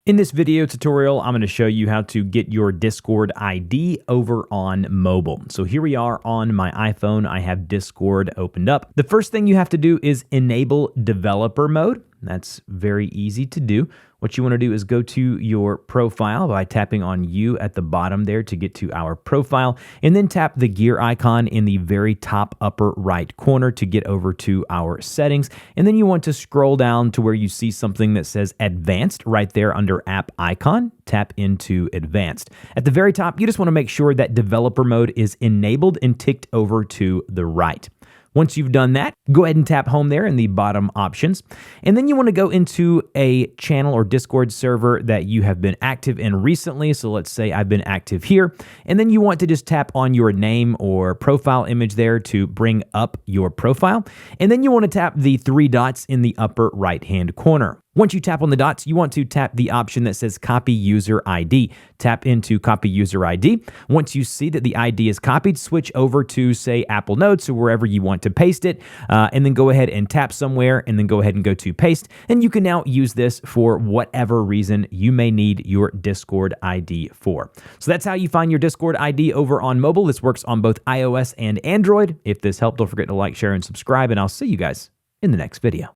In this video tutorial, I'm going to show you how to get your Discord ID over on mobile. So here we are on my iPhone. I have Discord opened up. The first thing you have to do is enable developer mode. That's very easy to do. What you want to do is go to your profile by tapping on you at the bottom there to get to our profile, and then tap the gear icon in the very top upper right corner to get over to our settings. And then you want to scroll down to where you see something that says advanced right there under app icon. Tap into advanced. At the very top, you just want to make sure that developer mode is enabled and ticked over to the right. Once you've done that, go ahead and tap home there in the bottom options. And then you want to go into a channel or Discord server that you have been active in recently. So let's say I've been active here. And then you want to just tap on your name or profile image there to bring up your profile. And then you want to tap the three dots in the upper right-hand corner. Once you tap on the dots, you want to tap the option that says copy user ID. Tap into copy user ID. Once you see that the ID is copied, switch over to, say, Apple Notes or wherever you want to paste it, and then go ahead and tap somewhere, and then go ahead and go to paste. And you can now use this for whatever reason you may need your Discord ID for. So that's how you find your Discord ID over on mobile. This works on both iOS and Android. If this helped, don't forget to like, share, and subscribe, and I'll see you guys in the next video.